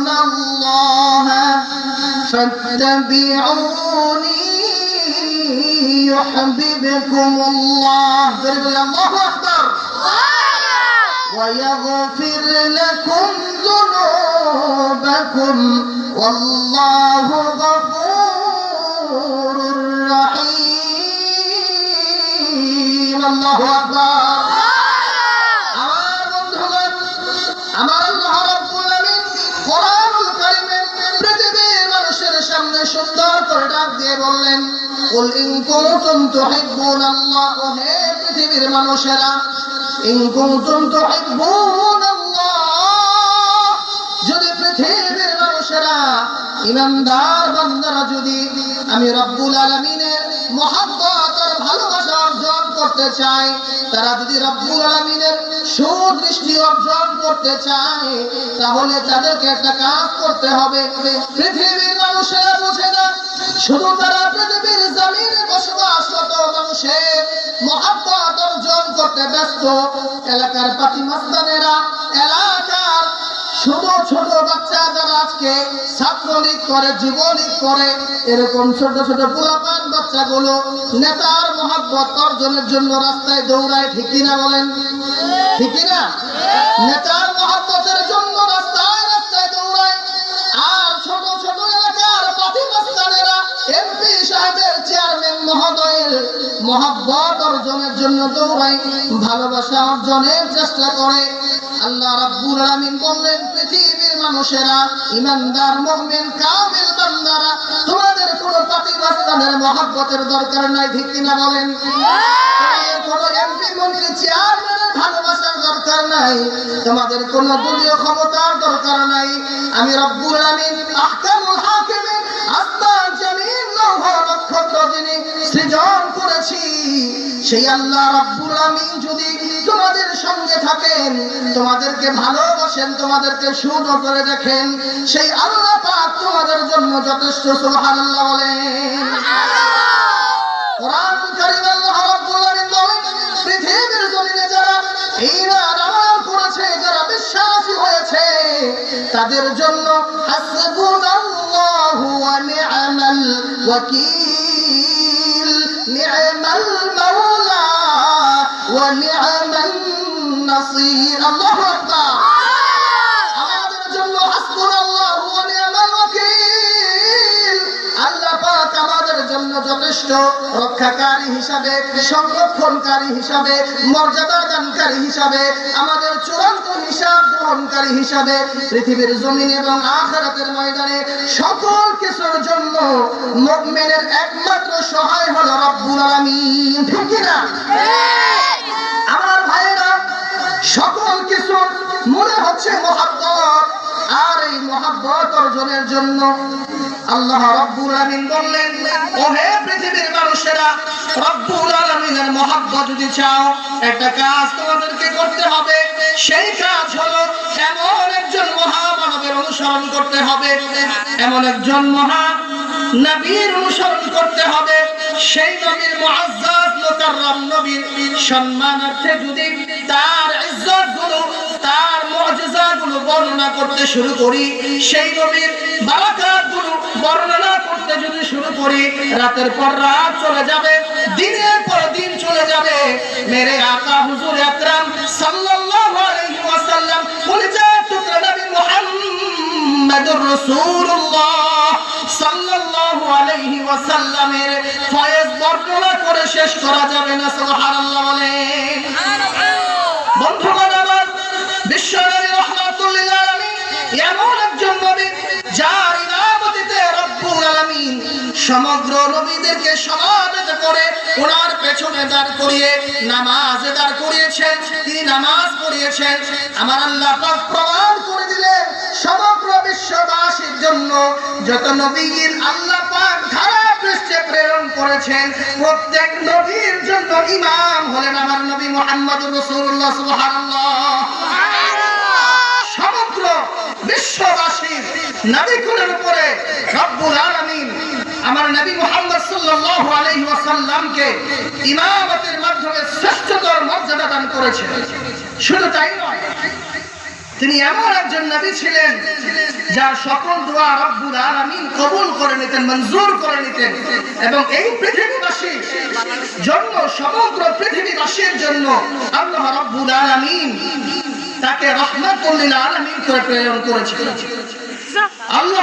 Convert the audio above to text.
তুহিব্বুনাল্লাহা ফাত্তাবিউনি ইউহিব্বুকুমুল্লাহ। আল্লাহু আকবার। ويغفر لكم ذنوبكم والله غفور رحيم। الله أكبر। আমার বন্ধুগণ, আমার আল্লাহ রাব্বুল আলামিন কোরআনুল কারীমে পৃথিবীর মানুষের সামনে সুন্দর করে ডাক দিয়ে বললেন, কুল ইন কুনতুম তুহিব্বুনাল্লাহ, ও হে পৃথিবীর মানুষেরা, ইন কুনতুম তুহিব্বুনাল্লাহ, যদি পৃথিবীর মানুষেরা ইমানদার বান্দারা যদি আমি রব্বুল আলামিনের মহব্বত আর ভালোবাসা অর্জন করতে চায়, তারা যদি রব্বুল আলামিনের সুদৃষ্টি অর্জন করতে চায়, তাহলে তাদেরকে একটা কাজ করতে হবে। পৃথিবীর মানুষেরা বোঝে না, শুধু তারা পৃথিবীর জমিনে বসবাসরত মানুষের মহব্বত অর্জন করতে ব্যস্ত। এলাকার পাতি মাস্তানেরা, এলাকার ছোট ছোট বাচ্চা যারা আজকে ছাত্রলীগ করে, যুবলীগ করে, এরকম ছোট ছোট পোলাপান বাচ্চাগুলো নেতার মহব্বত অর্জনের জন্য রাস্তায় দৌড়ায়, ঠিক কিনা বলেন? ঠিক কিনা? নেতার মহব্বতের জন্য রাস্তায় রাস্তায় দৌড়ায়। আর ছোট ছোট এলাকার পাতি মাস্তানেরা এমপি সাহেবের, চেয়ারম্যান মহোদয়ের মহব্বত অর্জনের জন্য দৌড়ায়, ভালোবাসা অর্জনের চেষ্টা করে। আল্লাহ রাব্বুল আলামিন বললেন, পৃথিবীর মানুষেরা, ইমানদার মুমিন কামিল বান্দারা, তোমাদের কোনো পাতি মাস্তানের মহব্বতের দরকার নাই, ঠিক কিনা বলেন? তোমাদের কোনো এমপি মন্ত্রী চেয়ারম্যানের ভালোবাসার দরকার নাই, তোমাদের কোনো দলীয় ক্ষমতার দরকার নাই। আমি রব্বুল আলামিন আহকামুল হাকিমিন, আসমান জমিন লৌহ নক্ষত্র যিনি সৃজন করেছি, সেই আল্লাহ রাব্বুল আলামিন যদি তোমাদের সঙ্গে থাকেন, তোমাদেরকে ভালোবাসেন, তোমাদেরকে সুনজরে দেখেন, সেই আল্লাহ পাক তোমাদের জন্য যথেষ্ট। সুবহানাল্লাহ বলেন। কোরআনুল কারীম আল্লাহ রাব্বুল আলামিন বলেন, পৃথিবীর জমিনে যারা ঈমান আমল করেছে, যারা বিশ্বাসী হয়েছে, তাদের জন্য হাসবুনাল্লাহু ওয়া নি'মাল ওয়াকিল, নি'মাল মাওলা ওয়া নি'মান নাসির। আল্লাহু আকবার। আমাদের জন্য হাসবুনাল্লাহু ওয়া নি'মাল ওয়াকিল, আল্লাহ পাক আমাদের জন্য যথেষ্ট রক্ষাকারী হিসাবে, সংরক্ষণকারী হিসাবে, মর্যাদা দানকারী হিসাবে, আমাদের চূড়ান্ত হিসাব গ্রহণকারী হিসাবে পৃথিবীর জমিন এবং আখিরাতের ময়দানে সকল কিছুর জন্য মুমিনের একমাত্র সহায় হলো রব্বুল আলামিন, ঠিক কি না? আমার ভাইয়েরা, সকল কিছুর মূলে হচ্ছে মহব্বত, আর এই মহব্বত অর্জনের জন্য আল্লাহ রাব্বুল আলামিন বললেন, ও হে পৃথিবীর মানুষেরা, রব্বুল আলামিনের মহব্বত যদি চাও, একটা কাজ তোমাদেরকে করতে হবে। সেই কাজ হলো এমন একজন মহামানবের অনুসরণ করতে হবে, এমন একজন মহা নবীর অনুসরণ করতে হবে। সেই নবীর মুআজ্জাজ মুকাররম নবীর সম্মানার্থে যদি তার ইজ্জত গুলো, তার মুআজিজা গুলো বর্ণনা করতে শুরু করি, সেই নবীর বারাকাত গুলো বর্ণনা করতে যদি শুরু করি, রাতের পর রাত চলে যাবে, দিনের পর দিন চলে যাবে। মেরে আকা হুজুর আকরাম সাল্লাল্লাহু আলাইহি ওয়াসাল্লাম পরিচয় টুকরা নবী মুহাম্মদুর রাসূলুল্লাহ সাল্লাল্লাহু আলাইহি ওয়াসাল্লামের ফয়েজ বর্ণনা করে শেষ করা যাবে না। সুবহানাল্লাহ বলেন। বন্ধুগণ আমার, বিশ্বনবী রাহমাতুল লিল আলামিন এমন একজন নবী যার ইমামতিতে রব্বুল আলামিন সমগ্র নবীদেরকে সমাবেত করে ওনার পেছনে দাঁড় করিয়ে নামাজে দাঁড় করিয়েছেন, তিনি নামাজ পড়িয়েছেন। আমার আল্লাহ পাক প্রমাণ করে দিলেন, সমগ্র বিশ্ববাসীর জন্য যত নবীর আল্লাহ পাক ধারা পৃষ্ঠে প্রেরণ করেছেন, প্রত্যেক নবীর জন্য ইমাম হলেন আমার নবী মুহাম্মদুর রাসূলুল্লাহ। সুবহানাল্লাহ। সমগ্র বিশ্ববাসীর নবীকুলের উপরে রব্বুল আলামিন আমার নবী মুহাম্মদ সাল্লাল্লাহু আলাইহি ওয়াসাল্লামকে ইমামতের মাধ্যমে শ্রেষ্ঠতর মর্যাদা দান করেছেন। শুধু তাই নয়, তিনি এমন একজন নবী ছিলেন যার সকল দোয়া রব্বুল আলামিন কবুল করে নিতেন, মঞ্জুর করে নিতেন, এবং এই পৃথিবীবাসীর জন্য, সমগ্র পৃথিবীবাসীর জন্য আল্লাহ রব্বুল আলামিন তাকে রহমাতুল লিল আলামিন করে প্রেরণ করেছিলেন। আল্লাহ